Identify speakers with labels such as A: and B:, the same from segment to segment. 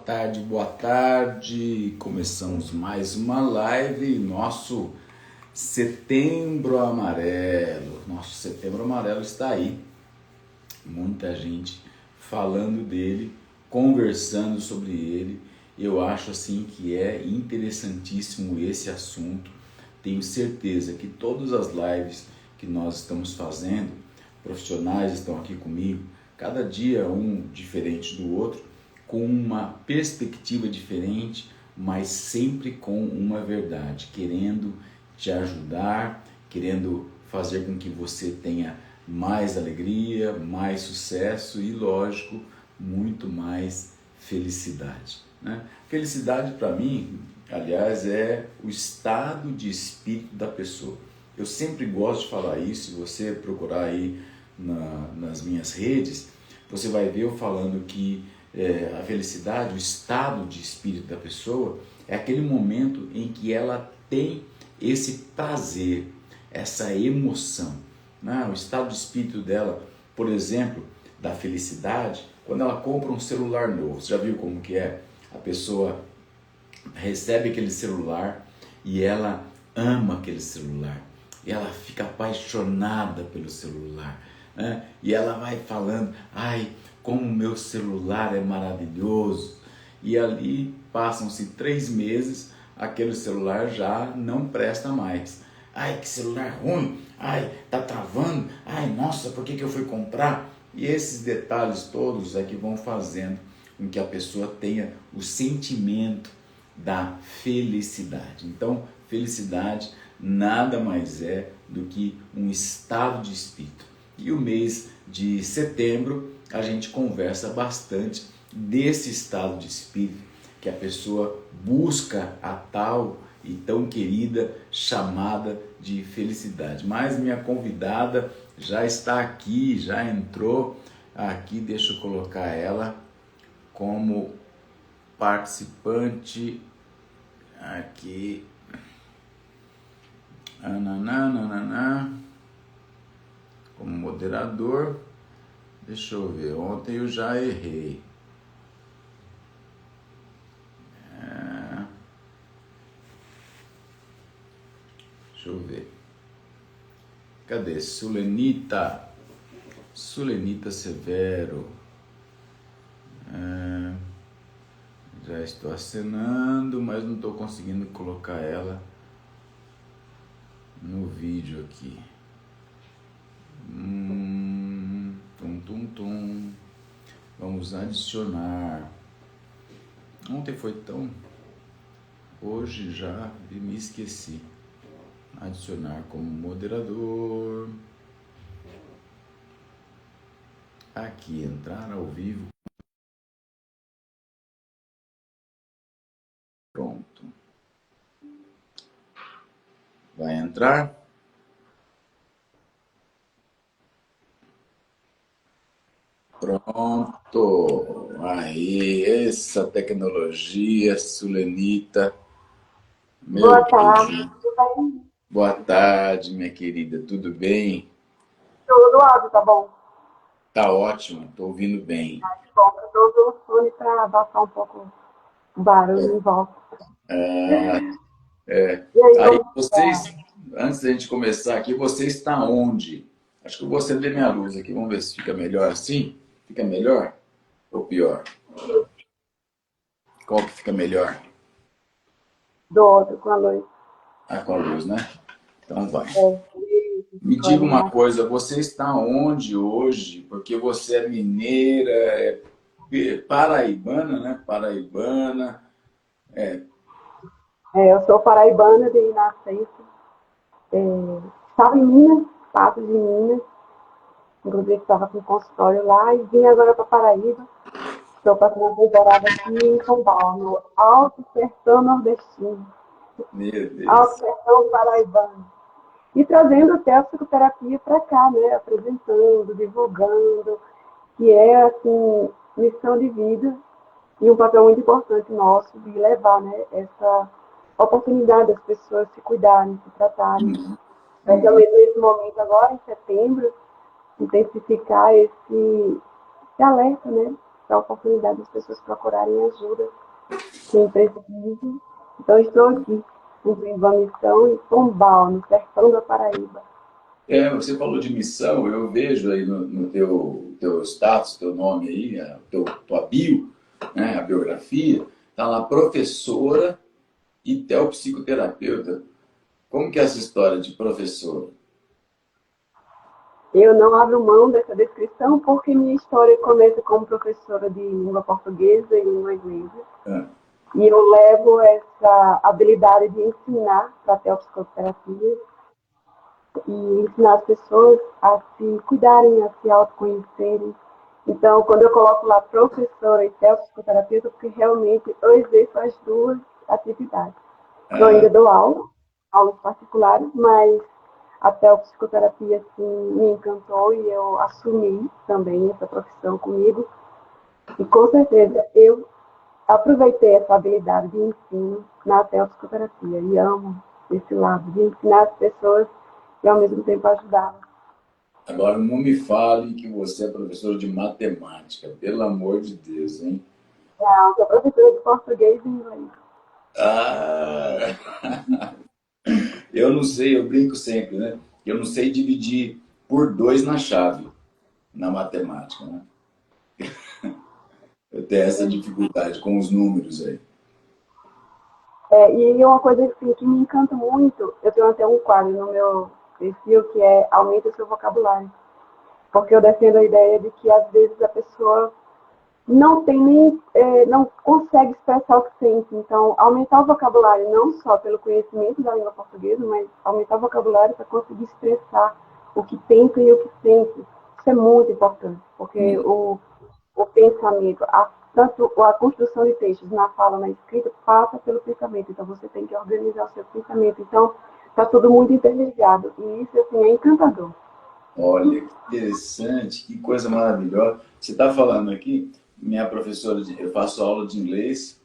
A: tarde, boa tarde. Começamos mais uma live, nosso Setembro Amarelo. Nosso Setembro Amarelo está aí. Muita gente falando dele, conversando sobre ele. Eu acho assim que é interessantíssimo esse assunto. Tenho certeza que todas as lives que nós estamos fazendo, profissionais estão aqui comigo, cada dia um diferente do outro, com uma perspectiva diferente, mas sempre com uma verdade, querendo te ajudar, querendo fazer com que você tenha mais alegria, mais sucesso e, lógico, muito mais felicidade, né? Felicidade para mim, aliás, é o estado de espírito da pessoa. Eu sempre gosto de falar isso. Se você procurar aí nas minhas redes, você vai ver eu falando que a felicidade, o estado de espírito da pessoa, é aquele momento em que ela tem esse prazer, essa emoção, né? O estado de espírito dela, por exemplo, da felicidade, quando ela compra um celular novo. Você já viu como que é? A pessoa recebe aquele celular e ela ama aquele celular, e ela fica apaixonada pelo celular, né? E ela vai falando, ai, como o meu celular é maravilhoso. E ali passam-se 3 meses, aquele celular já não presta mais. Ai, que celular ruim, ai, tá travando, ai, nossa, por que eu fui comprar? E esses detalhes todos é que vão fazendo com que a pessoa tenha o sentimento da felicidade. Então, felicidade nada mais é do que um estado de espírito. E o mês de setembro a gente conversa bastante desse estado de espírito que a pessoa busca, a tal e tão querida chamada de felicidade. Mas minha convidada já está aqui, já entrou aqui, deixa eu colocar ela como participante aqui. Ananana, como moderador. Deixa eu ver, ontem eu já errei. Deixa eu ver. Cadê? Sulenita Severo. Já estou acenando, mas não estou conseguindo colocar ela no vídeo aqui. Vamos adicionar. Ontem foi tão... Hoje já me esqueci. Adicionar como moderador. Aqui, entrar ao vivo. Pronto. Vai entrar? Pronto. Aí, essa tecnologia, Sulenita.
B: Boa tarde.
A: Boa tarde, minha querida. Tudo bem?
B: Tudo áudio, tá bom?
A: Tá ótimo, tô ouvindo bem.
B: Que bom, eu tô usando o fone para abafar um pouco o barulho em volta. E aí,
A: Aí,
B: como
A: vocês,
B: tá?
A: antes da gente começar aqui, você está onde? Acho que eu vou acender minha luz aqui. Vamos ver se fica melhor assim. Fica melhor ou pior? Qual que fica melhor?
B: Do outro com a luz.
A: Ah, com a luz, né? Então vai.
B: Isso,
A: Me
B: ficou
A: diga uma
B: animado.
A: coisa, você está onde hoje? Porque você é mineira, paraibana, né? Paraibana.
B: Eu sou paraibana de nascença. Estava em Minas, Patos de Minas. Inclusive, estava com consultório lá e vim agora para Paraíba. Estou passando uma temporada aqui em São Paulo, no Alto Sertão Nordestino,
A: Meu
B: Alto
A: Deus.
B: Sertão Paraibano. E trazendo até a psicoterapia para cá, né? Apresentando, divulgando, que é, assim, missão de vida e um papel muito importante nosso de levar, né, essa oportunidade das pessoas se cuidarem, se tratarem. Especialmente nesse momento agora, em setembro, intensificar esse alerta, né? dar a oportunidade das pessoas procurarem ajuda, quem precisa. Então, estou aqui, cumprindo a missão em Pombal, no sertão da Paraíba.
A: Você falou de missão, eu vejo aí no teu status, teu nome aí, tua bio, né, a biografia, tá lá professora e teopsicoterapeuta. Como que é essa história de professora?
B: Eu não abro mão dessa descrição porque minha história começa como professora de língua portuguesa e língua inglesa.
A: É.
B: E eu levo essa habilidade de ensinar para a teopsicoterapia e ensinar as pessoas a se cuidarem, a se autoconhecerem. Então, quando eu coloco lá professora e teopsicoterapeuta, porque realmente eu exerço as duas atividades. Eu ainda dou aulas particulares, mas a teopsicoterapia assim, me encantou e eu assumi também essa profissão comigo. E com certeza eu aproveitei essa habilidade de ensino na teopsicoterapia e amo esse lado de ensinar as pessoas e ao mesmo tempo ajudá-las.
A: Agora, não me fale que você é professor de matemática, pelo amor de Deus, hein?
B: Não, sou professora de português e inglês.
A: Ah, eu não sei, eu brinco sempre, né? Eu não sei dividir por dois na chave, na matemática, né? Eu tenho essa dificuldade com os números aí.
B: E uma coisa assim, que me encanta muito, eu tenho até um quadro no meu perfil que é aumenta o seu vocabulário. Porque eu defendo a ideia de que às vezes a pessoa não tem nem, não consegue expressar o que sente. Então, aumentar o vocabulário não só pelo conhecimento da língua portuguesa, mas aumentar o vocabulário para conseguir expressar o que pensa e o que sente. Isso é muito importante, porque o pensamento, tanto a construção de textos na fala, na escrita, passa pelo pensamento. Então, você tem que organizar o seu pensamento. Então, está tudo muito interligado. E isso, assim, é encantador.
A: Olha, que interessante, que coisa maravilhosa. Você está falando aqui, minha professora, eu faço aula de inglês,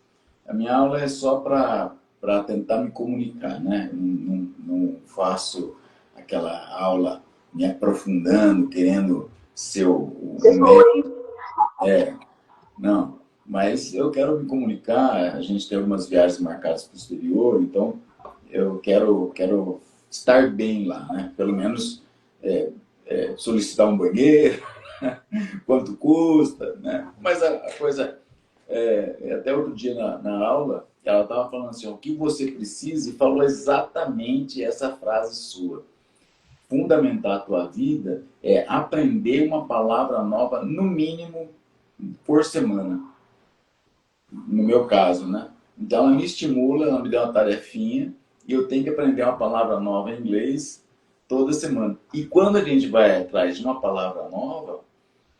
A: a minha aula é só para tentar me comunicar, né? Não faço aquela aula me aprofundando, querendo ser o médico. Não, mas eu quero me comunicar, a gente tem algumas viagens marcadas para o exterior, então eu quero estar bem lá, né? Pelo menos solicitar um banheiro, quanto custa, né? Mas a coisa, até outro dia na aula, ela estava falando assim, o que você precisa, e falou exatamente essa frase sua. Fundamentar a tua vida é aprender uma palavra nova, no mínimo, por semana. No meu caso, né? Então ela me estimula, ela me dá uma tarefinha, e eu tenho que aprender uma palavra nova em inglês toda semana. E quando a gente vai atrás de uma palavra nova,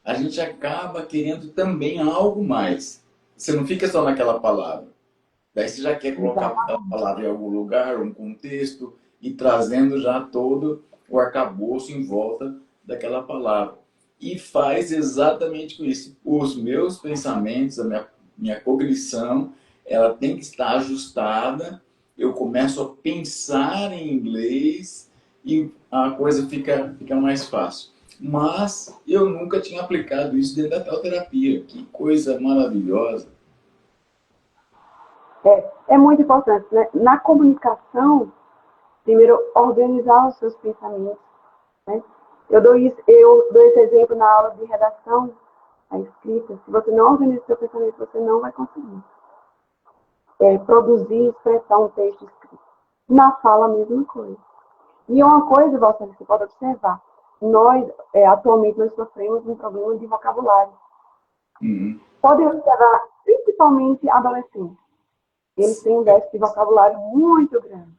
A: a gente acaba querendo também algo mais. Você não fica só naquela palavra. Daí você já quer colocar aquela palavra em algum lugar, um contexto, e trazendo já todo o arcabouço em volta daquela palavra. E faz exatamente com isso. Os meus pensamentos, minha cognição, ela tem que estar ajustada. Eu começo a pensar em inglês e a coisa fica mais fácil. Mas eu nunca tinha aplicado isso dentro da teoterapia. Que coisa maravilhosa.
B: É muito importante, né? Na comunicação, primeiro, organizar os seus pensamentos, né? Eu dou esse exemplo na aula de redação, a escrita. Se você não organiza o seu pensamento, você não vai conseguir produzir, expressar um texto escrito. Na fala, a mesma coisa. E uma coisa, Valcir, você pode observar. Nós, atualmente, nós sofremos um problema de vocabulário. Podem observar, principalmente adolescentes. Eles têm um déficit de vocabulário muito grande.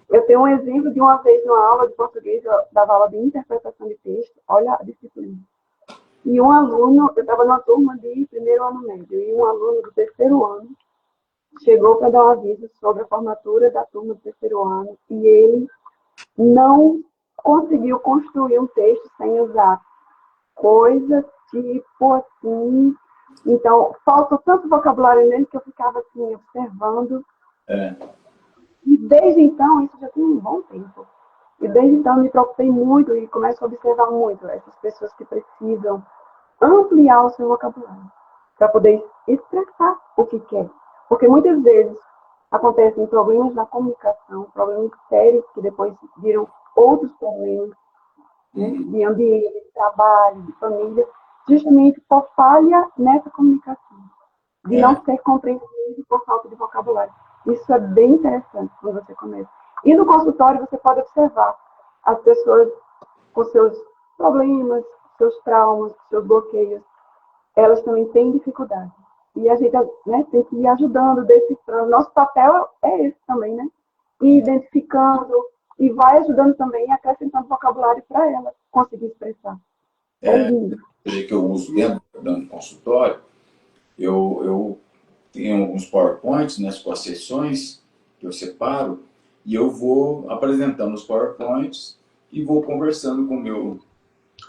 B: Eu tenho um exemplo de uma vez numa aula de português, eu dava aula de interpretação de texto, olha a disciplina. E um aluno, eu estava numa turma de primeiro ano médio, e um aluno do terceiro ano chegou para dar um aviso sobre a formatura da turma do terceiro ano, e ele não conseguiu construir um texto sem usar coisas tipo assim. Então, faltou tanto vocabulário nele que eu ficava assim, observando. E desde então, isso já tem um bom tempo. E desde então, me preocupei muito e começo a observar muito essas pessoas que precisam ampliar o seu vocabulário, para poder expressar o que quer. Porque muitas vezes acontecem problemas na comunicação, problemas sérios que depois viram outros problemas, né, de ambiente, de trabalho, de família, justamente por falha nessa comunicação, de não ser compreendido por falta de vocabulário. Isso é bem interessante quando você começa. E no consultório você pode observar as pessoas com seus problemas, seus traumas, seus bloqueios, elas também têm dificuldade. E a gente, né, tem que ir ajudando, decifrando. Nosso papel é esse também, né? Ir identificando e vai ajudando também, acrescentando vocabulário para ela conseguir expressar. É lindo.
A: Que eu uso dentro do consultório, eu tenho alguns PowerPoints, né, com as sessões que eu separo, e eu vou apresentando os PowerPoints e vou conversando com o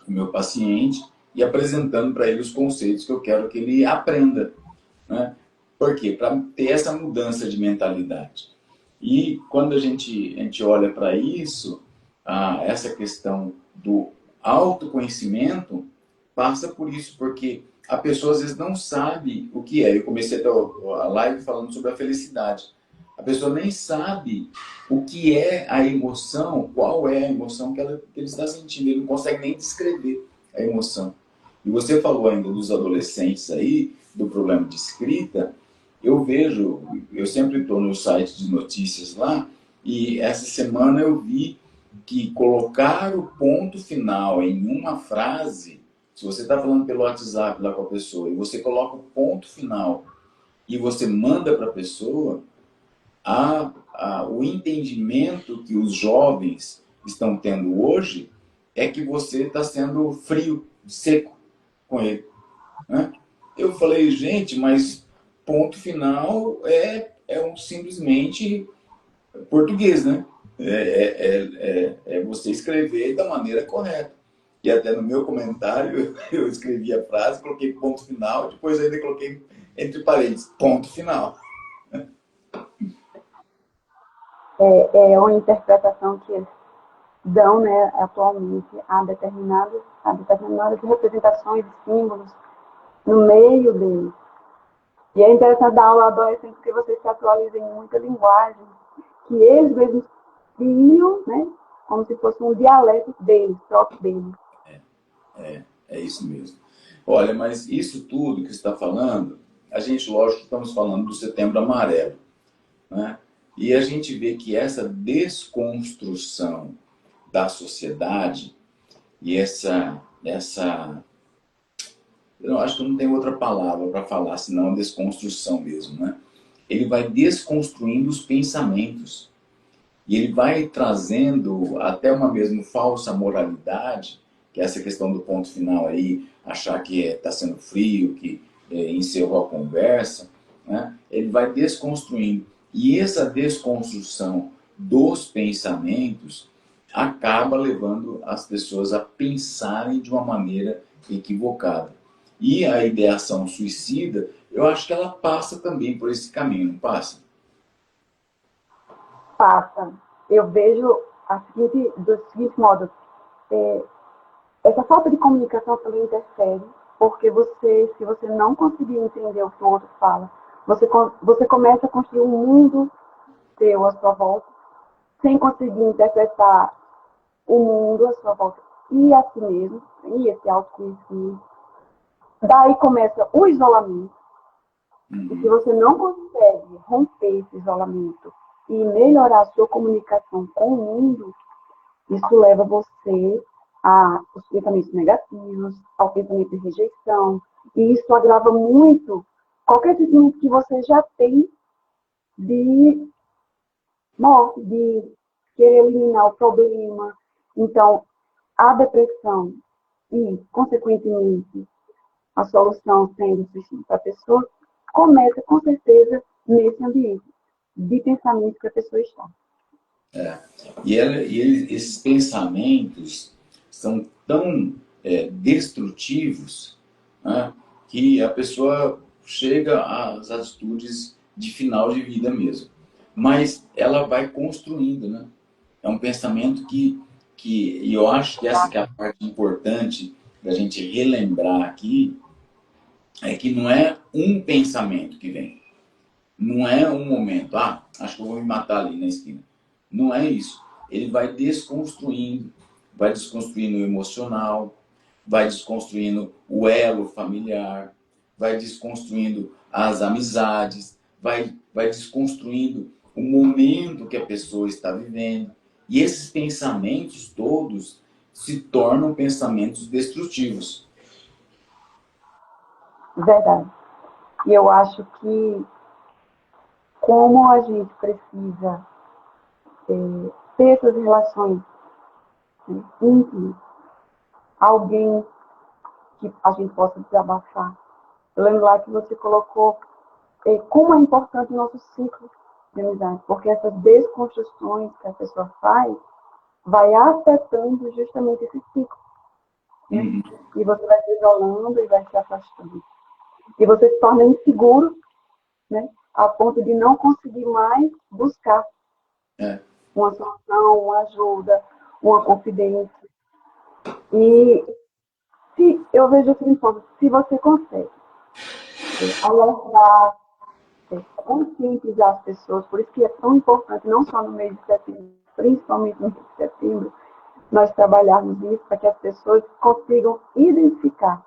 A: meu paciente e apresentando para ele os conceitos que eu quero que ele aprenda. Né? Por quê? Para ter essa mudança de mentalidade. E quando a gente olha para isso, essa questão do autoconhecimento passa por isso, porque a pessoa às vezes não sabe o que é. Eu comecei até a live falando sobre a felicidade. A pessoa nem sabe o que é a emoção, qual é a emoção que ele está sentindo. Ele não consegue nem descrever a emoção. E você falou ainda dos adolescentes aí, do problema de escrita. Eu vejo, eu sempre estou no site de notícias lá, e essa semana eu vi que colocar o ponto final em uma frase, se você está falando pelo WhatsApp lá com a pessoa, e você coloca o ponto final e você manda para a pessoa, o entendimento que os jovens estão tendo hoje é que você está sendo frio, seco com ele. Né? Eu falei, gente, mas ponto final é simplesmente português, né? É você escrever da maneira correta. E até no meu comentário eu escrevi a frase, coloquei ponto final, depois ainda coloquei entre parênteses, ponto final.
B: É uma interpretação que eles dão, né, atualmente a determinadas representações e símbolos no meio deles. E é interessante dar aula adolescente porque vocês se atualizem em muita linguagem que eles mesmos criam, né, como se fosse um dialeto deles, próprio deles.
A: É isso mesmo. Olha, mas isso tudo que você está falando, a gente, lógico, estamos falando do Setembro Amarelo, né? E a gente vê que essa desconstrução da sociedade e eu acho que não tem outra palavra para falar senão desconstrução mesmo, né? Ele vai desconstruindo os pensamentos e ele vai trazendo até uma mesmo falsa moralidade, que é essa questão do ponto final aí, achar que está sendo frio, que encerrou a conversa, né? Ele vai desconstruindo. E essa desconstrução dos pensamentos acaba levando as pessoas a pensarem de uma maneira equivocada. E a ideação suicida, eu acho que ela passa também por esse caminho, não passa?
B: Passa. Eu vejo do seguinte modo, essa falta de comunicação também interfere, porque se você não conseguir entender o que o outro fala, você começa a construir um mundo seu à sua volta, sem conseguir interpretar o mundo à sua volta e a si mesmo, e esse autoconhecimento. Daí começa o isolamento. E se você não consegue romper esse isolamento e melhorar a sua comunicação com o mundo, isso leva você aos pensamentos negativos, ao pensamento de rejeição, e isso agrava muito qualquer sentimento que você já tem de morte, de querer eliminar o problema. Então, a depressão e, consequentemente, a solução sendo o suicídio para a pessoa, começa com certeza nesse ambiente de pensamento que a pessoa está.
A: Esses pensamentos são tão destrutivos, né, que a pessoa chega às atitudes de final de vida mesmo. Mas ela vai construindo, né? É um pensamento que eu acho que essa que é a parte importante da gente relembrar aqui é que não é um pensamento que vem. Não é um momento, acho que eu vou me matar ali na esquina. Não é isso. Ele vai desconstruindo o emocional, vai desconstruindo o elo familiar, vai desconstruindo as amizades, vai desconstruindo o momento que a pessoa está vivendo. E esses pensamentos todos se tornam pensamentos destrutivos.
B: Verdade. E eu acho que como a gente precisa ter essas relações, né, íntimas, alguém que a gente possa desabafar. Eu lembro lá que você colocou como é importante o nosso ciclo de amizade, porque essas desconstruções que a pessoa faz vai afetando justamente esse ciclo. Né?
A: Uhum.
B: E você vai se isolando e vai se afastando. E você se torna inseguro, né? A ponto de não conseguir mais buscar uma solução, uma ajuda, uma confidência. E se eu vejo assim, se você consegue alertar, conscientizar as pessoas, por isso que é tão importante, não só no mês de setembro, principalmente no mês de setembro, nós trabalharmos isso para que as pessoas consigam identificar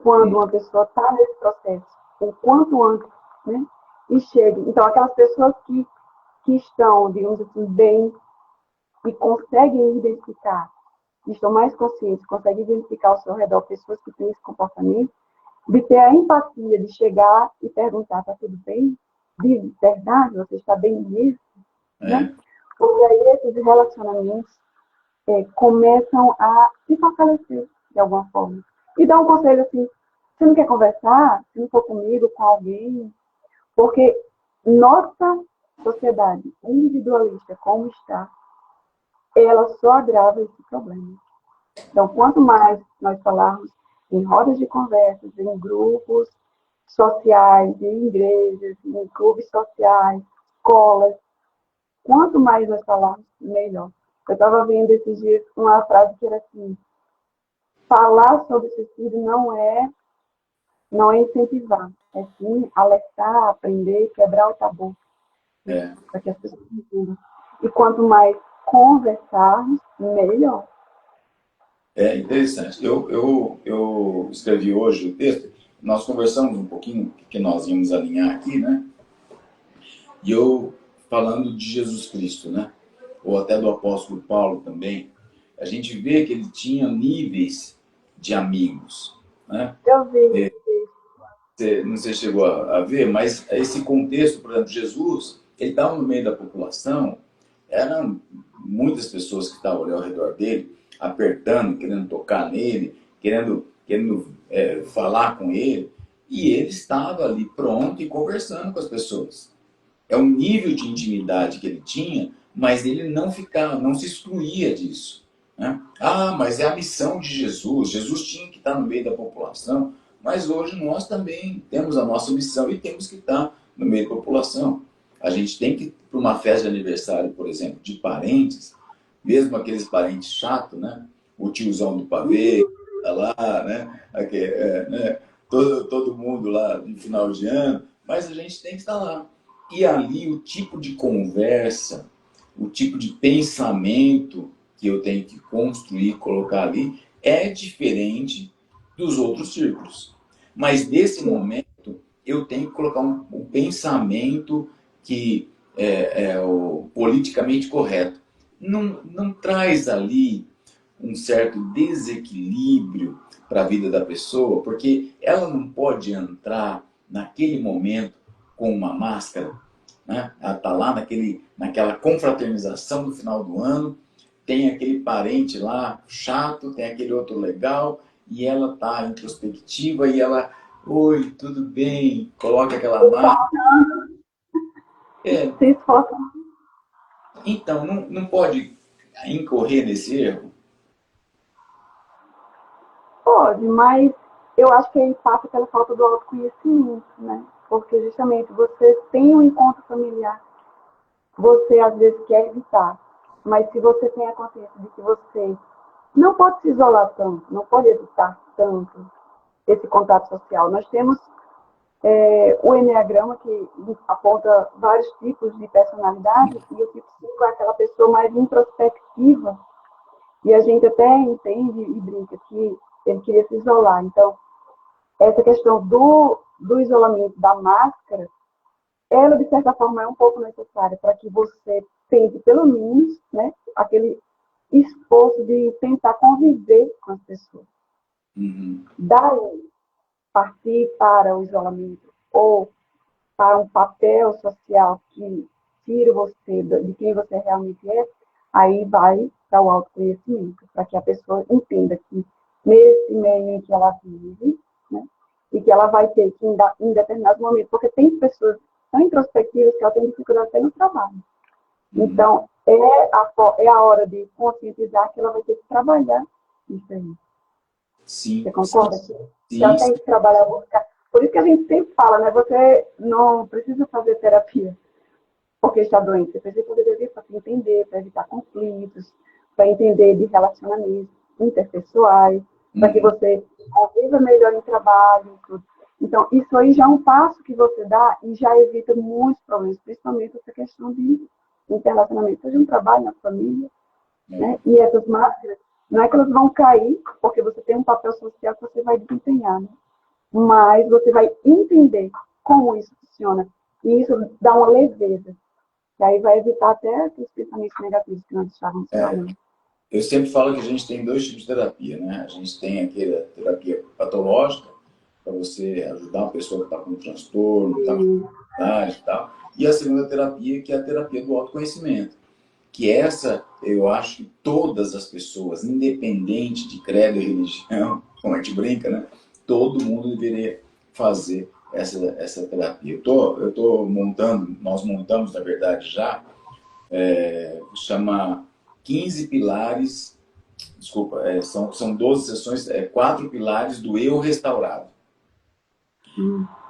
B: quando uma pessoa está nesse processo, o quanto antes, né? E chegue. Então, aquelas pessoas que estão, digamos assim, bem e conseguem identificar, que estão mais conscientes, conseguem identificar ao seu redor pessoas que têm esse comportamento, de ter a empatia de chegar e perguntar, está tudo bem? De verdade, você está bem mesmo? Né? Porque aí esses relacionamentos começam a se fortalecer de alguma forma. E dar um conselho assim, você não quer conversar? Se não for comigo, com alguém? Porque nossa sociedade individualista, como está, ela só agrava esse problema. Então, quanto mais nós falarmos em rodas de conversas, em grupos sociais, em igrejas, em clubes sociais, escolas, quanto mais nós falarmos, melhor. Eu estava vendo esses dias uma frase que era assim: falar sobre suicídio não é incentivar, é sim alertar, aprender, quebrar o tabu, né? Para que as pessoas entendam. E quanto mais conversarmos, melhor.
A: É interessante. Eu escrevi hoje o texto, nós conversamos um pouquinho, que nós íamos alinhar aqui, né? E eu falando de Jesus Cristo, né? Ou até do apóstolo Paulo também, a gente vê que ele tinha níveis de amigos, né?
B: Eu vi.
A: Não sei se chegou a ver, mas esse contexto, por exemplo, Jesus, ele estava no meio da população, eram muitas pessoas que estavam ali ao redor dele, apertando, querendo tocar nele, querendo falar com ele, e ele estava ali pronto e conversando com as pessoas. É um nível de intimidade que ele tinha, mas ele não ficava, não se excluía disso. Né? Mas é a missão de Jesus. Jesus tinha que estar no meio da população, mas hoje nós também temos a nossa missão e temos que estar no meio da população. A gente tem que ir para uma festa de aniversário, por exemplo, de parentes, mesmo aqueles parentes chatos, né? O tiozão do pavê, tá lá, né? Né? Todo mundo lá no final de ano, mas a gente tem que estar lá. E ali o tipo de conversa, o tipo de pensamento que eu tenho que construir, colocar ali, é diferente dos outros círculos. Mas nesse momento, eu tenho que colocar um pensamento que é o politicamente correto. Não traz ali um certo desequilíbrio para a vida da pessoa, porque ela não pode entrar naquele momento com uma máscara, né? Ela está lá naquela confraternização do final do ano, tem aquele parente lá chato, tem aquele outro legal, e ela está introspectiva e ela, oi, tudo bem, coloca aquela máscara. É,
B: Se esforça.
A: então, não pode incorrer nesse erro.
B: Pode, mas eu acho que aí passa pela falta do autoconhecimento, né? Porque justamente você tem um encontro familiar, você às vezes quer evitar, mas se você tem a consciência de que você não pode se isolar tanto, não pode evitar tanto esse contato social. Nós temos o Enneagrama, que aponta vários tipos de personalidade, e o tipo 5 é aquela pessoa mais introspectiva, e a gente até entende e brinca que ele queria se isolar. Então, essa questão do isolamento, da máscara, ela, de certa forma, é um pouco necessária para que você tente, pelo menos, né, aquele esforço de tentar conviver com as pessoas. Daí, partir para o isolamento ou para um papel social que tira você de quem você realmente é, aí vai para o autoconhecimento, para que a pessoa entenda que nesse meio em que ela vive, né, e que ela vai ter que, em determinados momentos, porque tem pessoas tão introspectivas que ela tem dificuldade até no trabalho. Então, é a hora de conscientizar que ela vai ter que trabalhar isso aí.
A: Sim.
B: Você concorda?
A: Sim.
B: Que ela tem que trabalhar, buscar. Por isso que a gente sempre fala, né? Você não precisa fazer terapia porque está doente. Você precisa fazer terapia para se entender, para evitar conflitos, para entender de relacionamentos interpessoais, para que você conviva melhor em trabalho, tudo. Então, isso aí já é um passo que você dá e já evita muitos problemas, principalmente essa questão de interrelacionamento, seja no trabalho, na família, né? E essas máscaras, não é que elas vão cair, porque você tem um papel social que você vai desempenhar, né? Mas você vai entender como isso funciona. E isso dá uma leveza. E aí vai evitar até aqueles pensamentos negativos que nós estávamos falando.
A: Eu sempre falo que a gente tem dois tipos de terapia, né? A gente tem aquela terapia patológica, para você ajudar uma pessoa que está com um transtorno, está com dificuldade e tal. E a segunda terapia, que é a terapia do autoconhecimento. Que essa, eu acho que todas as pessoas, independente de credo e religião, como a gente brinca, né? Todo mundo deveria fazer essa terapia. Eu tô montando, nós montamos, na verdade, já, chama 15 pilares, desculpa, são 12 sessões, 4 pilares do eu restaurado.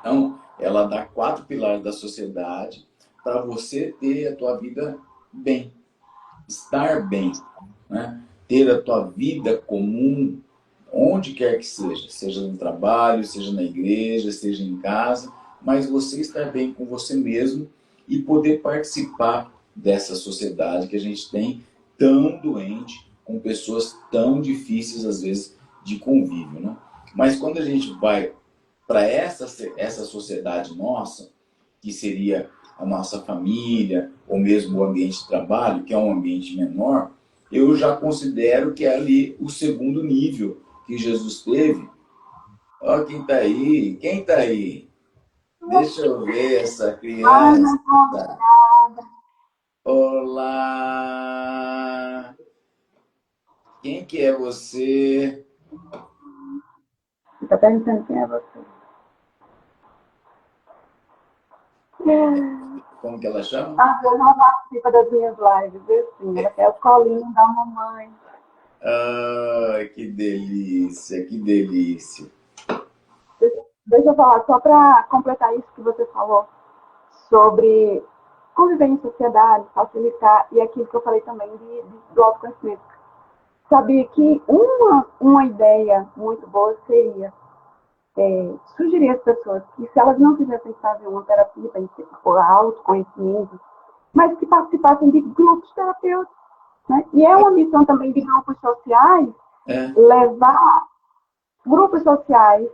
A: Então, ela dá 4 pilares da sociedade para você ter a tua vida bem, estar bem, né? Ter a tua vida comum, onde quer que seja no trabalho, seja na igreja, seja em casa, mas você estar bem com você mesmo e poder participar dessa sociedade que a gente tem tão doente, com pessoas tão difíceis, às vezes, de convívio, né? Mas quando a gente vai para essa sociedade nossa, que seria a nossa família, ou mesmo o ambiente de trabalho, que é um ambiente menor, eu já considero que é ali o segundo nível que Jesus teve. Ó, quem está aí? Quem está aí? Deixa eu ver essa criança. Olá! Quem que é você?
B: Está perguntando quem é você.
A: Como que ela chama?
B: Ela não participa das minhas lives, assim, ela quer o colinho da mamãe.
A: Ah, que delícia, que delícia.
B: Deixa eu falar, só para completar isso que você falou sobre conviver em sociedade, facilitar, e aquilo que eu falei também do autoconhecimento. Sabia que uma ideia muito boa seria sugerir às pessoas que, se elas não quisessem fazer uma terapia por autoconhecimento, mas que participassem de grupos terapêuticos. Né? E é uma missão também de grupos sociais levar grupos sociais,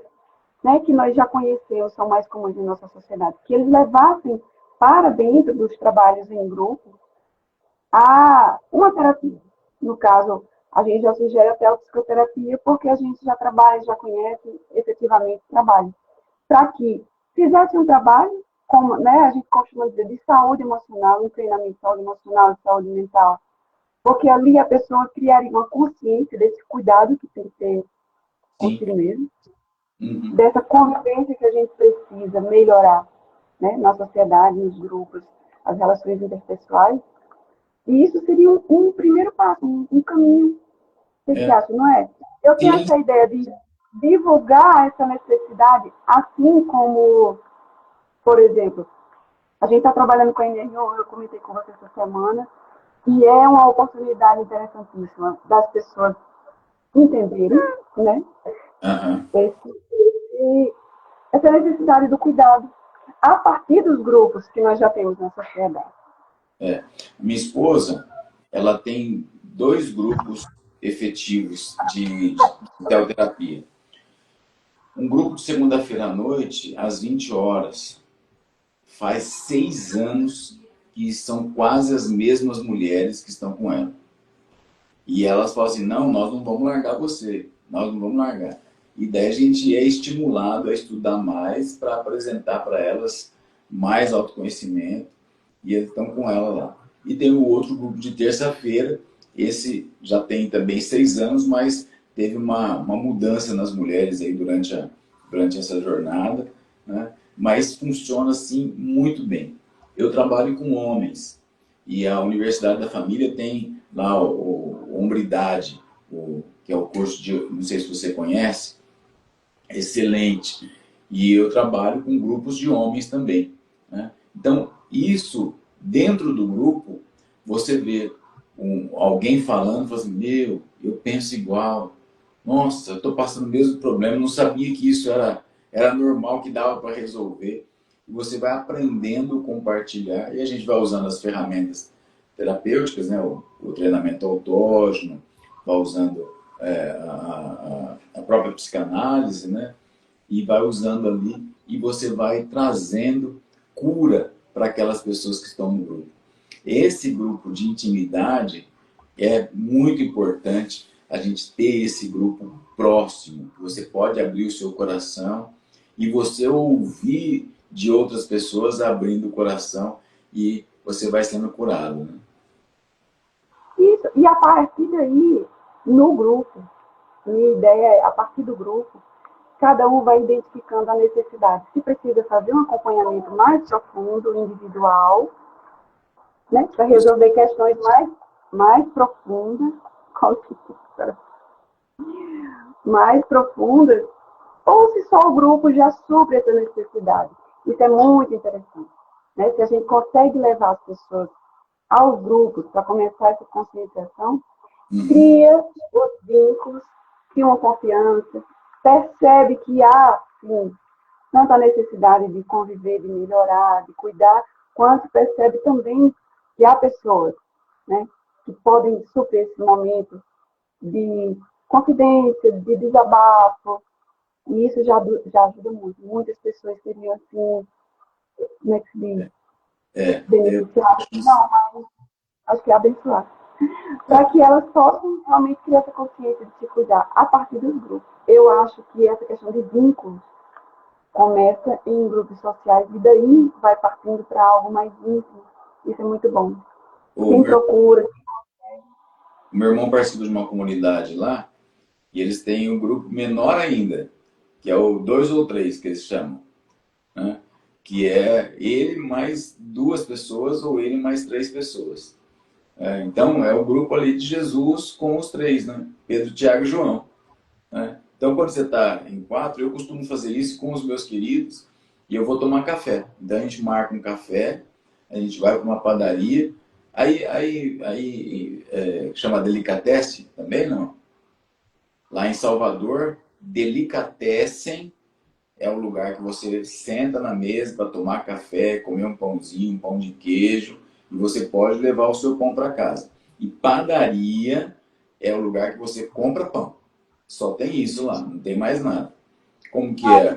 B: né, que nós já conhecemos, são mais comuns em nossa sociedade, que eles levassem para dentro dos trabalhos em grupo a uma terapia. No caso, a gente já sugere até a psicoterapia, porque a gente já trabalha, já conhece efetivamente o trabalho. Para que fizesse um trabalho, como, né, a gente costuma dizer, de saúde emocional, um treinamento de saúde emocional, de saúde mental, porque ali a pessoa criaria uma consciência desse cuidado que tem que ter consigo mesmo, dessa convivência que a gente precisa melhorar, né, na sociedade, nos grupos, as relações interpessoais. E isso seria um primeiro passo, um caminho. O que você acha, não é? Eu tenho essa ideia de divulgar essa necessidade, assim como, por exemplo, a gente está trabalhando com a energia, eu comentei com você essa semana, e é uma oportunidade interessantíssima das pessoas entenderem, né?
A: Aham.
B: Essa necessidade do cuidado a partir dos grupos que nós já temos na sociedade.
A: Minha esposa, ela tem 2 grupos efetivos de teoterapia. Um grupo de segunda-feira à noite, às 20 horas. Faz 6 anos que são quase as mesmas mulheres que estão com ela. E elas falam assim, não, nós não vamos largar você, nós não vamos largar. E daí a gente é estimulado a estudar mais para apresentar para elas mais autoconhecimento e eles estão com ela lá. E tem o outro grupo de terça-feira, esse já tem também 6 anos, mas teve uma mudança nas mulheres aí durante essa jornada, né? Mas funciona assim muito bem. Eu trabalho com homens e a Universidade da Família tem lá o Hombridade, que é o curso de, não sei se você conhece, excelente. E eu trabalho com grupos de homens também, né? Então, isso, dentro do grupo, você vê alguém falando, fala assim, meu, eu penso igual, nossa, eu estou passando o mesmo problema, não sabia que isso era normal, que dava para resolver. E você vai aprendendo a compartilhar e a gente vai usando as ferramentas terapêuticas, né? O treinamento autógeno, vai usando a própria psicanálise, né? E vai usando ali e você vai trazendo cura para aquelas pessoas que estão no grupo. Esse grupo de intimidade é muito importante a gente ter esse grupo próximo, que você pode abrir o seu coração e você ouvir de outras pessoas abrindo o coração e você vai sendo curado, né?
B: Isso, e a partir daí, no grupo, minha ideia é, a partir do grupo, cada um vai identificando a necessidade. Se precisa fazer um acompanhamento mais profundo, individual, né, para resolver questões mais profundas, mais profundas, ou se só o grupo já supre essa necessidade. Isso é muito interessante. Né? Se a gente consegue levar as pessoas aos grupos para começar essa conscientização, cria os vínculos, cria uma confiança, percebe que há, sim, tanto a necessidade de conviver, de melhorar, de cuidar, quanto percebe também que há pessoas, né, que podem suprir esse momento de confidência, de desabafo, e isso já ajuda muito. Muitas pessoas seriam assim, como é que se diz? Beneficiadas. Não, mas acho que é abençoadas. Para que elas possam realmente criar essa consciência de se cuidar a partir dos grupos. Eu acho que essa questão de vínculos começa em grupos sociais e daí vai partindo para algo mais íntimo. Isso é muito bom. Quem procura.
A: O meu irmão participa de uma comunidade lá e eles têm um grupo menor ainda, que é o 2 ou 3 que eles chamam, né? Que é ele mais 2 pessoas ou ele mais 3 pessoas. Então é o grupo ali de Jesus com os 3, né? Pedro, Tiago e João, né? Então quando você está em 4, eu costumo fazer isso com os meus queridos e eu vou tomar café. Então a gente marca um café, a gente vai para uma padaria, aí chama Delicatessen também, não? Lá em Salvador, Delicatessen é o lugar que você senta na mesa para tomar café, comer um pãozinho, um pão de queijo, e você pode levar o seu pão para casa. E padaria é o lugar que você compra pão. Só tem isso lá, não tem mais nada. Como que é?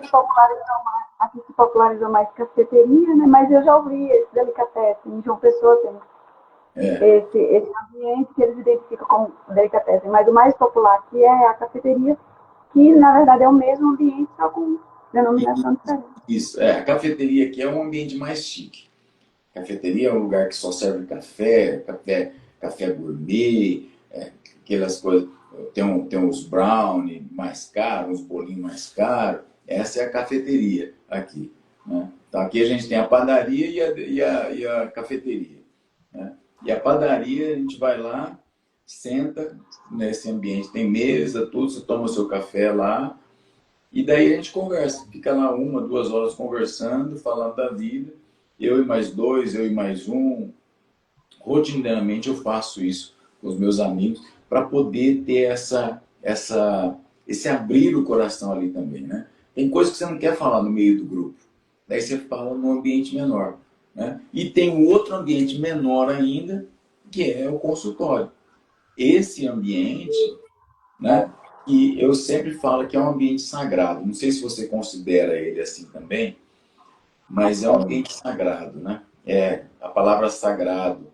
B: Aqui se popularizou mais cafeteria, né? Mas eu já ouvi esse delicatessen, em João Pessoa tem esse ambiente que eles identificam como delicatessen. Mas o mais popular aqui é a cafeteria, que na verdade é o mesmo ambiente, só com denominação diferente.
A: Isso, a cafeteria aqui é um ambiente mais chique. Cafeteria é um lugar que só serve café gourmet, aquelas coisas. Tem uns brownie mais caros, uns bolinhos mais caros. Essa é a cafeteria aqui, né? Então aqui a gente tem a padaria e a cafeteria, né? E a padaria, a gente vai lá, senta nesse ambiente, tem mesa, tudo, você toma o seu café lá, e daí a gente conversa, fica lá 1, 2 horas conversando, falando da vida, eu e mais 2, eu e mais 1. Rotineiramente eu faço isso com os meus amigos para poder ter esse abrir o coração ali também, né? Tem coisas que você não quer falar no meio do grupo, daí você fala num ambiente menor, né? E tem um outro ambiente menor ainda, que é o consultório. Esse ambiente, né? E eu sempre falo que é um ambiente sagrado. Não sei se você considera ele assim também, mas é um ambiente sagrado, né? É a palavra sagrado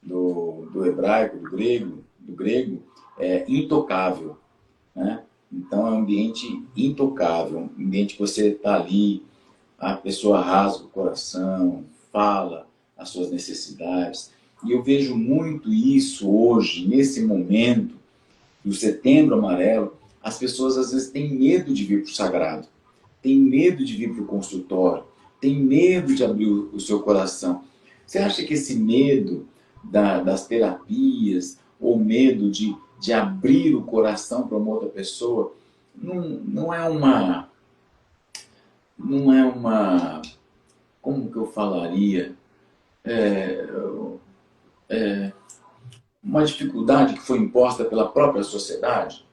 A: do hebraico, do grego, é intocável, né? Então é um ambiente intocável, um ambiente que você está ali, a pessoa rasga o coração, fala as suas necessidades. E eu vejo muito isso hoje, nesse momento do Setembro Amarelo. As pessoas às vezes têm medo de vir para o sagrado, têm medo de vir para o consultório, têm medo de abrir o seu coração. Você acha que esse medo das terapias, ou medo de abrir o coração para uma outra pessoa, não é uma, como que eu falaria, é, uma dificuldade que foi imposta pela própria sociedade?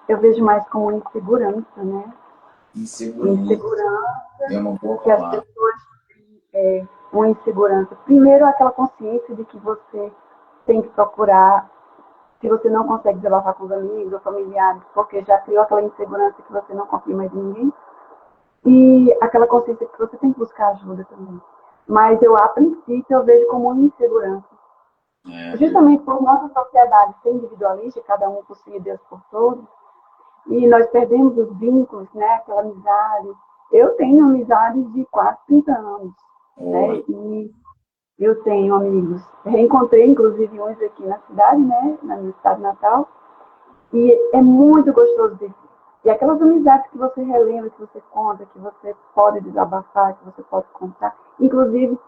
B: Eu vejo mais como insegurança, né?
A: Insegurança
B: Insegurança
A: é uma boa
B: que as
A: palavra.
B: pessoas têm, uma insegurança. Primeiro, aquela consciência de que você tem que procurar, se você não consegue desabafar com os amigos ou familiares, porque já criou aquela insegurança que você não confia mais em ninguém, e aquela consciência que você tem que buscar ajuda também. Mas eu, a princípio, eu vejo como uma insegurança.
A: É verdade.
B: Justamente por nossa sociedade ser individualista, cada um por si e Deus por todos, e nós perdemos os vínculos, né, aquela amizade. Eu tenho amizades de quase 30 anos, né,
A: Olha,
B: e eu tenho amigos. Reencontrei, inclusive, uns aqui na cidade, né, na minha cidade natal, e é muito gostoso ver. E aquelas amizades que você relembra, que você conta, que você pode desabafar, que você pode contar. Inclusive,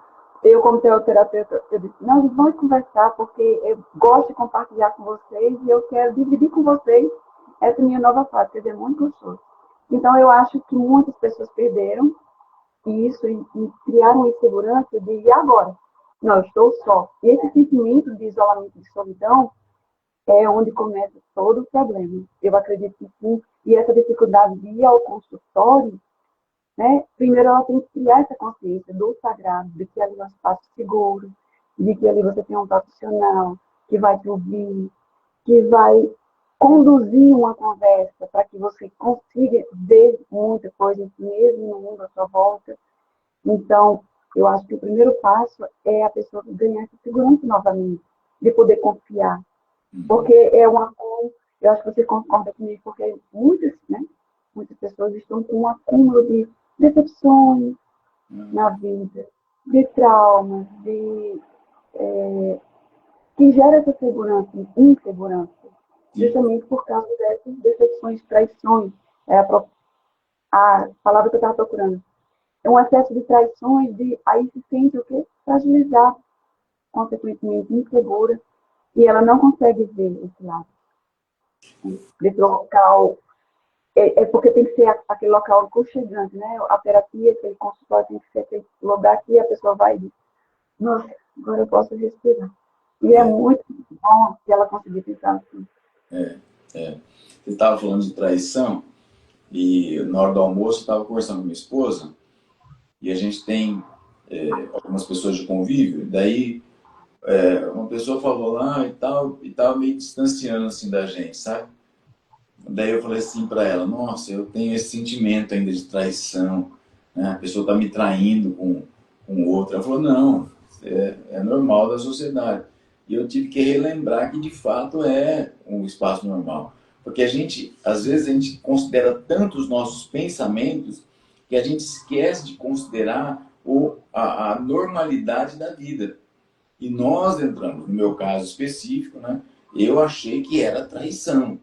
B: eu, como terapeuta, eu disse, não, vamos conversar, porque eu gosto de compartilhar com vocês e eu quero dividir com vocês essa minha nova fase, quer dizer, é muito gostoso. Então, eu acho que muitas pessoas perderam isso e criaram insegurança de, e agora? Não, eu estou só. E esse sentimento de isolamento, de solidão, é onde começa todo o problema. Eu acredito que sim. E essa dificuldade de ir ao consultório, né? Primeiro ela tem que criar essa consciência do sagrado, de que ali é um espaço seguro, de que ali você tem um profissional que vai te ouvir, que vai conduzir uma conversa para que você consiga ver muita coisa mesmo no mundo à sua volta. Então, eu acho que o primeiro passo é a pessoa ganhar essa segurança novamente, de poder confiar, porque é uma coisa, eu acho que você concorda comigo, porque muitas, né, muitas pessoas estão com um acúmulo de decepções na vida, de traumas, que gera essa segurança, insegurança, justamente por causa dessas decepções, traições, é a palavra que eu estava procurando. É um excesso de traições, aí se sente o quê? Fragilizada, consequentemente insegura, e ela não consegue ver esse lado desse local. É porque tem que ser aquele local aconchegante, né? A terapia, aquele consultório tem que ser aquele lugar que a pessoa vai e diz, nossa, agora eu posso respirar. E é muito bom que ela conseguir pensar assim.
A: é. Você estava falando de traição, e na hora do almoço eu estava conversando com minha esposa, e a gente tem algumas pessoas de convívio, daí uma pessoa falou lá e tal, meio distanciando assim da gente, sabe? Daí eu falei assim para ela, nossa, eu tenho esse sentimento ainda de traição, né? A pessoa está me traindo com outra. Ela falou, não, é normal da sociedade. E eu tive que relembrar que de fato é um espaço normal. Porque a gente, às vezes, a gente considera tanto os nossos pensamentos que a gente esquece de considerar a normalidade da vida. E nós entramos, no meu caso específico, né? Eu achei que era traição,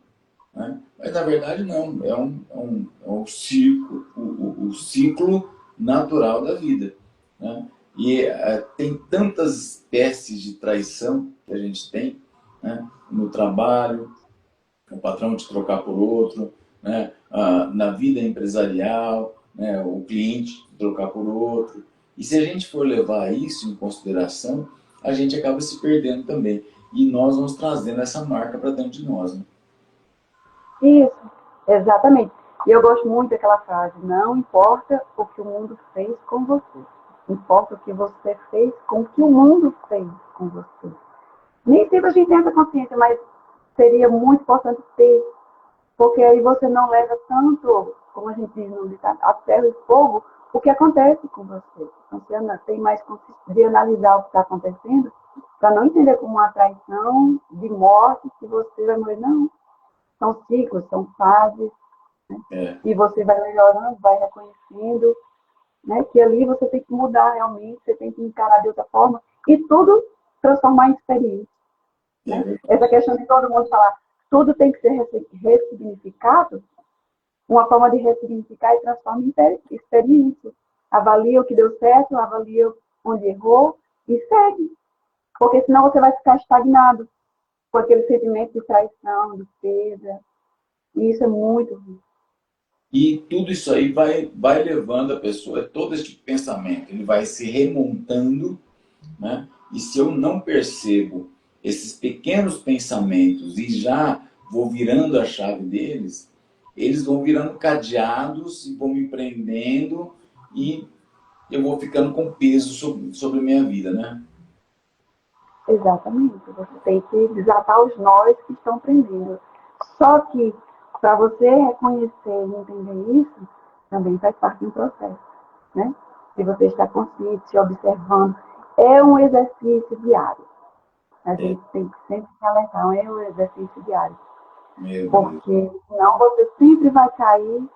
A: né? Mas na verdade não, é um ciclo, o ciclo natural da vida, né? E tem tantas espécies de traição que a gente tem, né? No trabalho, o patrão te trocar por outro, né? Na vida empresarial, né? O cliente te trocar por outro. E se a gente for levar isso em consideração, a gente acaba se perdendo também. e nós vamos trazendo essa marca para dentro de nós. Né?
B: Isso, exatamente. E eu gosto muito daquela frase, não importa o que o mundo fez com você, importa o que você fez com o que o mundo fez com você. Nem sempre a gente tem essa consciência, mas seria muito importante ter, porque aí você não leva tanto, como a gente diz no ditado, a ferro e fogo, o que acontece com você. Então, você tem mais consciência de analisar o que está acontecendo, para não entender como uma traição de morte, que você vai morrer. Não, são ciclos, são fases, né? E você vai melhorando, vai reconhecendo, né, que ali você tem que mudar realmente, você tem que encarar de outra forma, e tudo transformar em experiência. Né? Essa questão de todo mundo falar, tudo tem que ser ressignificado, uma forma de ressignificar e transformar em experiência. Avalia o que deu certo, avalia onde errou e segue. Porque senão você vai ficar estagnado com aquele sentimento de traição, de perda. E isso é muito ruim.
A: E tudo isso aí vai levando a pessoa, todo esse tipo de pensamento, ele vai se remontando, né? E se eu não percebo esses pequenos pensamentos e já vou virando a chave deles, eles vão virando cadeados e vão me prendendo e eu vou ficando com peso sobre a minha vida, né?
B: Exatamente. Você tem que desatar os nós que estão prendendo. Só que, para você reconhecer e entender isso, também faz parte de um processo. Né? Se você está consciente, se observando, é um exercício diário. A gente tem que sempre se alertar, é um exercício diário. Porque senão você sempre vai cair,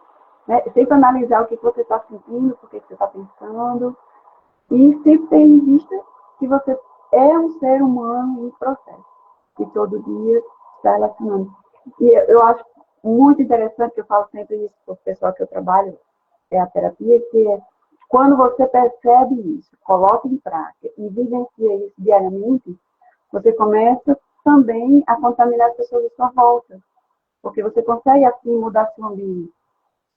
B: né? Sempre analisar o que você está sentindo, o que você está pensando, e sempre ter em vista que você é um ser humano em processo, que todo dia está relacionando. E eu acho muito interessante, que eu falo sempre isso para o pessoal que eu trabalho, é a terapia, que é quando você percebe isso, coloca em prática e vivencia isso diariamente, você começa também a contaminar as pessoas à sua volta. Porque você consegue, assim, mudar seu ambiente.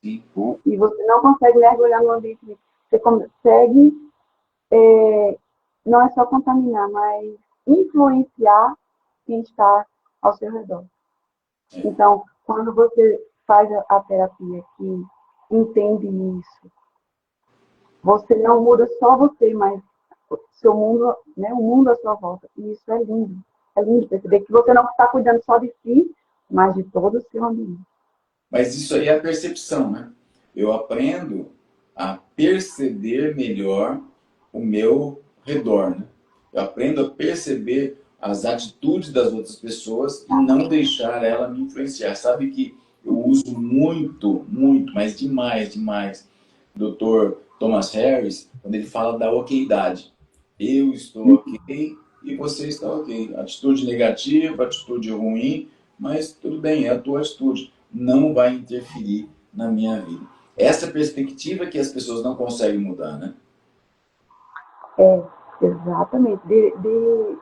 B: Né? E você não consegue mergulhar no ambiente. Você consegue, não é só contaminar, mas influenciar quem está ao seu redor. Então, quando você faz a terapia que entende isso, você não muda só você, mas o seu mundo, né, o mundo à sua volta. E isso é lindo. É lindo perceber que você não está cuidando só de si, mas de todo o seu ambiente.
A: Mas isso aí é a percepção, né? Eu aprendo a perceber melhor o meu redor, né? Eu aprendo a perceber as atitudes das outras pessoas e não deixar ela me influenciar. Sabe que eu uso muito, muito, mas demais, demais, o Dr. Thomas Harris, quando ele fala da okeidade. Eu estou ok e você está ok. Atitude negativa, atitude ruim, mas tudo bem, é a tua atitude. Não vai interferir na minha vida. Essa perspectiva que as pessoas não conseguem mudar, né?
B: Exatamente. De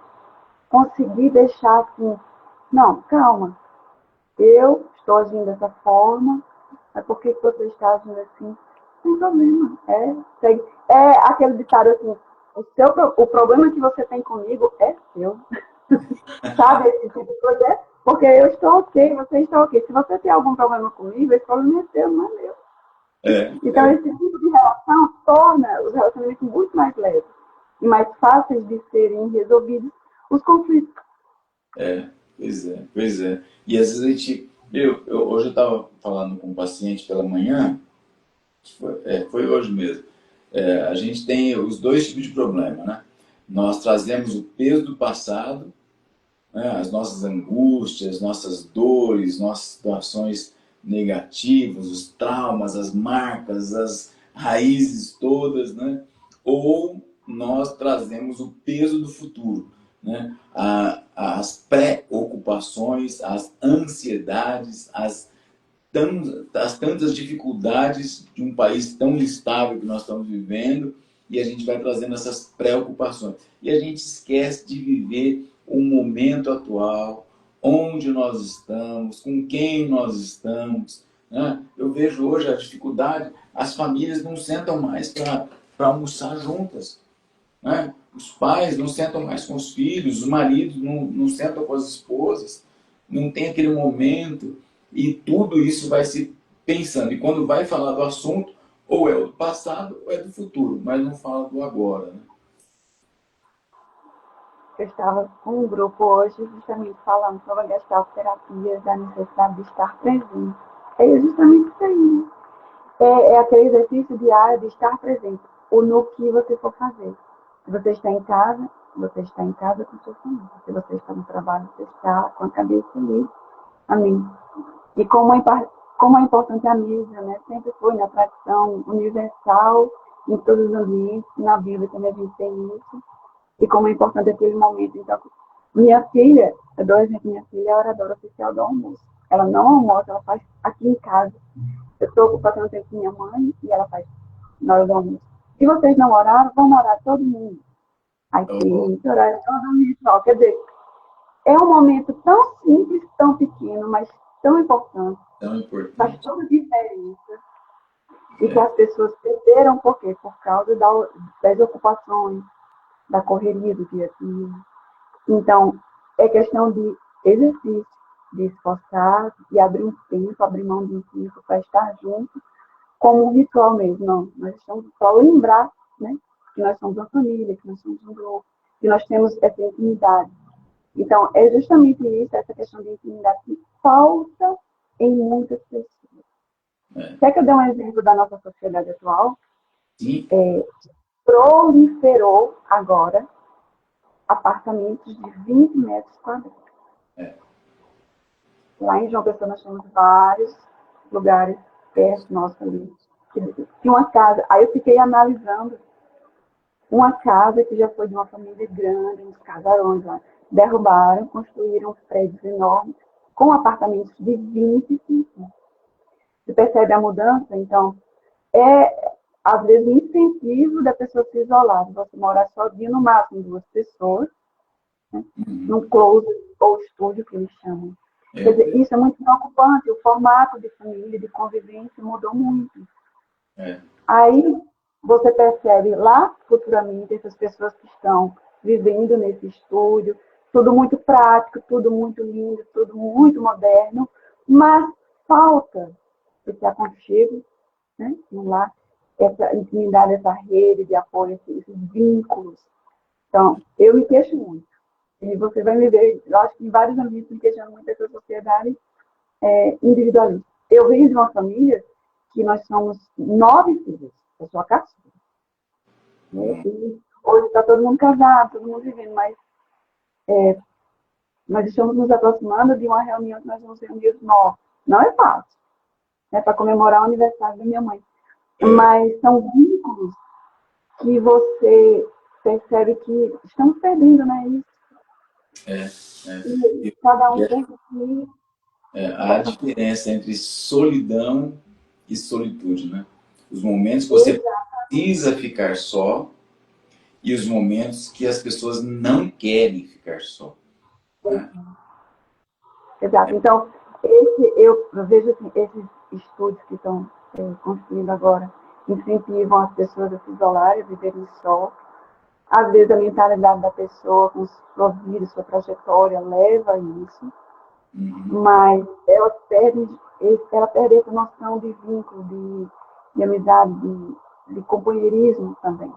B: conseguir deixar assim, não, calma, eu estou agindo dessa forma, mas por que você está agindo assim? Sem problema. É aquele ditado assim, o problema que você tem comigo é seu. Sabe esse tipo de coisa? Porque eu estou ok, você está ok. Se você tem algum problema comigo, esse problema é seu, não é meu. Então, esse tipo de relação torna os relacionamentos muito mais leves e mais fáceis de serem resolvidos os conflitos.
A: Pois é. E às vezes a gente... hoje eu estava falando com um paciente pela manhã, foi hoje mesmo. A gente tem os dois tipos de problema, né? Nós trazemos o peso do passado, né? As nossas angústias, nossas dores, nossas situações negativas, os traumas, as marcas, as raízes todas, né? Ou nós trazemos o peso do futuro, né? As preocupações, as ansiedades, as tantas dificuldades de um país tão instável que nós estamos vivendo, e a gente vai trazendo essas preocupações. E a gente esquece de viver o momento atual, onde nós estamos, com quem nós estamos. Né? Eu vejo hoje a dificuldade, as famílias não sentam mais para almoçar juntas. Né? Os pais não sentam mais com os filhos, os maridos não sentam com as esposas, não tem aquele momento, e tudo isso vai se pensando. E quando vai falar do assunto, ou é do passado ou é do futuro, mas não fala do agora. Né?
B: Eu estava com um grupo hoje justamente falando sobre a gestalterapia, da necessidade de estar presente. É justamente isso aí, né? É aquele exercício diário de estar presente, ou no que você for fazer. Se você está em casa, você está em casa com sua família. Se você está no trabalho, você está com a cabeça livre. Amém. E como é importante a mesa, né? Sempre foi na tradição universal, em todos os ambientes, na Bíblia também a gente tem isso. E como é importante aquele momento. Então, minha filha, eu dou exemplo, minha filha é a oradora oficial do almoço. Ela não almoça, ela faz aqui em casa. Eu estou passando tempo com minha mãe e ela faz na hora do almoço. Se vocês não oraram, vamos orar todo mundo. Aí tem esse horário todo mundo. Quer dizer, é um momento tão simples, tão pequeno, mas tão importante.
A: Tão
B: Faz
A: importante.
B: toda a diferença. E que as pessoas perderam por quê? Por causa das ocupações, da correria do dia a dia. Então, é questão de exercício, de esforçar e abrir um tempo, abrir mão de um tempo para estar junto, como um ritual mesmo. Não, nós estamos só lembrar, né, que nós somos uma família, que nós somos um grupo, que nós temos essa intimidade. Então, é justamente isso, essa questão de intimidade que falta em muitas pessoas. Quer que eu dê um exemplo da nossa sociedade atual?
A: Sim.
B: Proliferou agora apartamentos de 20 metros quadrados. Lá em João Pessoa nós temos vários lugares perto nosso ali. Que uma casa, aí eu fiquei analisando uma casa que já foi de uma família grande, uns casarões lá. Derrubaram, construíram prédios enormes com apartamentos de 25. Você percebe a mudança? Então, às vezes, um incentivo da pessoa se isolar, de você morar sozinho, no máximo 2 pessoas, né? Num close ou estúdio, que eles chamam. Quer dizer, isso é muito preocupante, o formato de família, de convivência mudou muito. Aí, você percebe lá, futuramente, essas pessoas que estão vivendo nesse estúdio, tudo muito prático, tudo muito lindo, tudo muito moderno, mas falta esse aconchego, né, no lar, essa intimidade, essa rede de apoio, esses vínculos. Então, eu me queixo muito. E você vai me ver, eu acho que em vários ambientes me queixando muito dessa sociedade individualista. Eu venho de uma família que nós somos 9 filhos. Eu sou a caçula. Né? E hoje está todo mundo casado, todo mundo vivendo, mas nós estamos nos aproximando de uma reunião que nós vamos reunir os 9. Não é fácil, né, para comemorar o aniversário da minha mãe. Mas são vínculos que você percebe que estamos perdendo, né? E cada um tem que ir.
A: A diferença entre solidão e solitude, né? Os momentos que você precisa ficar só e os momentos que as pessoas não querem ficar só. Né?
B: Exato. Então, eu vejo assim, esses estúdios que estão construindo agora incentivam as pessoas a se isolarem, a viverem só. Às vezes a mentalidade da pessoa, com sua vida, sua trajetória, leva a isso. Mas ela perde essa noção de vínculo, de amizade, de companheirismo também.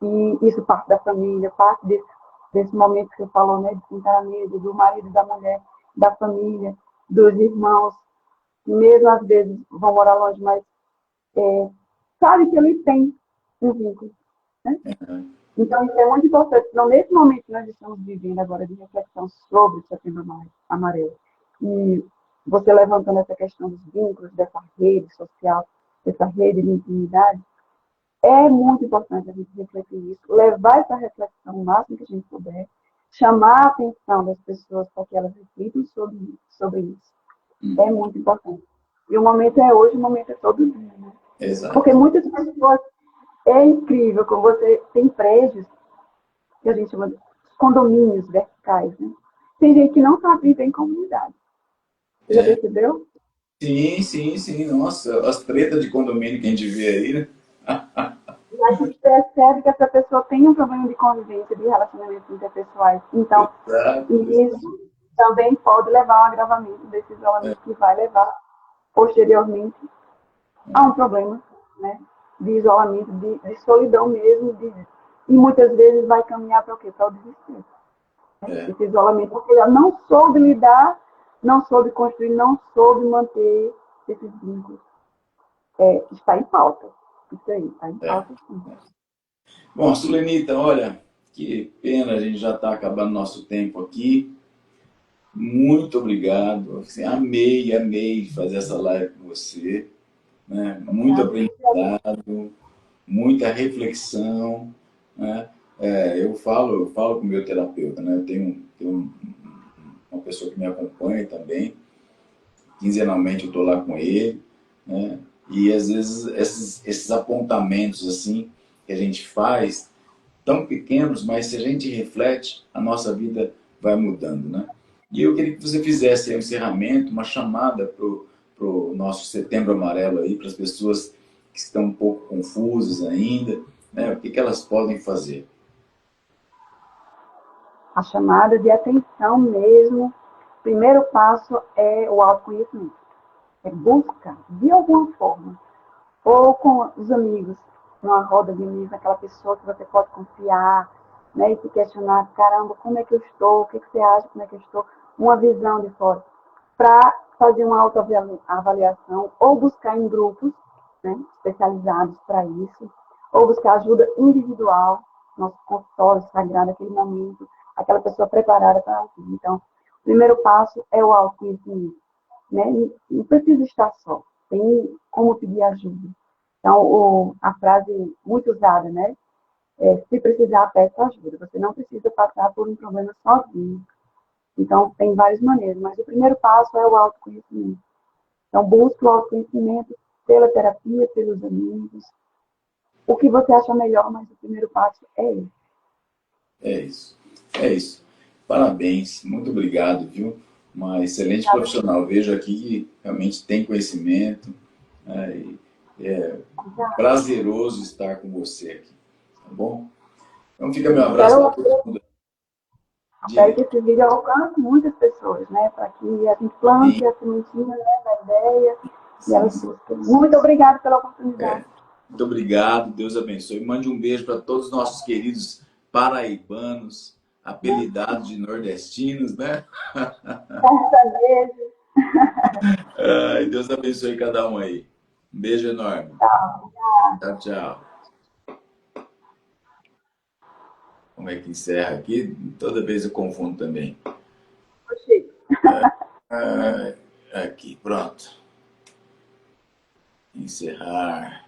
B: E isso parte da família, parte desse momento que você falou, né, de sentar à mesa, do marido e da mulher, da família, dos irmãos, que mesmo às vezes vão morar longe, mas sabe que ele tem um vínculo. Né? Então, isso é muito importante. Então, nesse momento que nós estamos vivendo agora de reflexão sobre o Setembro Amarelo, e você levantando essa questão dos vínculos, dessa rede social, dessa rede de intimidade, é muito importante a gente refletir isso, levar essa reflexão o máximo que a gente puder, chamar a atenção das pessoas para que elas reflitam sobre isso. É muito importante. E o momento é hoje, o momento é todo dia. Né?
A: Exato.
B: Porque muitas pessoas, é incrível, como você tem prédios, que a gente chama de condomínios verticais, né? Tem gente que não sabe viver em comunidade. Você já percebeu?
A: Sim. Nossa, as tretas de condomínio que a gente vê aí, né?
B: a gente percebe que essa pessoa tem um problema de convivência, de relacionamentos interpessoais. Então,
A: Exato.
B: isso também pode levar a um agravamento desse isolamento que vai levar, posteriormente, a um problema, né, de isolamento, de solidão mesmo, e muitas vezes vai caminhar para o quê? Para o desespero. Esse isolamento, porque ela não soube lidar, não soube construir, não soube manter esses vínculos. Está em pauta. Isso aí, está em pauta, sim.
A: Bom, Sulenita, olha, que pena, a gente já está acabando nosso tempo aqui. Muito obrigado. Assim, amei fazer essa live com você. Né? Muito aprendizado, muita reflexão. Né? Eu falo com o meu terapeuta, né? Eu tenho uma pessoa que me acompanha também. Quinzenalmente eu estou lá com ele. Né? E às vezes esses apontamentos assim que a gente faz, tão pequenos, mas se a gente reflete, a nossa vida vai mudando, né? E eu queria que você fizesse um encerramento, uma chamada para o nosso Setembro Amarelo aí, para as pessoas que estão um pouco confusas ainda, né? O que elas podem fazer?
B: A chamada de atenção mesmo. O primeiro passo é o autoconhecimento. É busca, de alguma forma, ou com os amigos, numa roda de amigos, aquela pessoa que você pode confiar, né, e se questionar, caramba, como é que eu estou? O que você acha? Como é que eu estou? Uma visão de fora. Para fazer uma autoavaliação, ou buscar em grupos, né, especializados para isso, ou buscar ajuda individual, nosso consultório sagrado, aquele momento, aquela pessoa preparada para aquilo. Então, o primeiro passo é o autoconhecimento. Né? Não precisa estar só, tem como pedir ajuda. Então, a frase muito usada, né? Se precisar, peça ajuda. Você não precisa passar por um problema sozinho. Então, tem várias maneiras, mas o primeiro passo é o autoconhecimento. Então, busque o autoconhecimento pela terapia, pelos amigos. O que você acha melhor, mas o primeiro passo é esse.
A: É isso. É isso. Parabéns. Muito obrigado, viu? Uma excelente profissional. Vejo aqui que realmente tem conhecimento. Né? E é prazeroso estar com você aqui. Tá bom? Então fica meu abraço para todo mundo.
B: Espero que esse vídeo alcance muitas pessoas, né? Para que a gente plante a sementinha, né, da ideia e elas busquem. Muito obrigada pela oportunidade.
A: Muito obrigado, Deus abençoe. Mande um beijo para todos os nossos queridos paraibanos, apelidados de nordestinos, né? Ai, Deus abençoe cada um aí. Um beijo enorme. Tchau, tchau. Como é que encerra aqui? Toda vez eu confundo também. Aqui, pronto. Encerrar.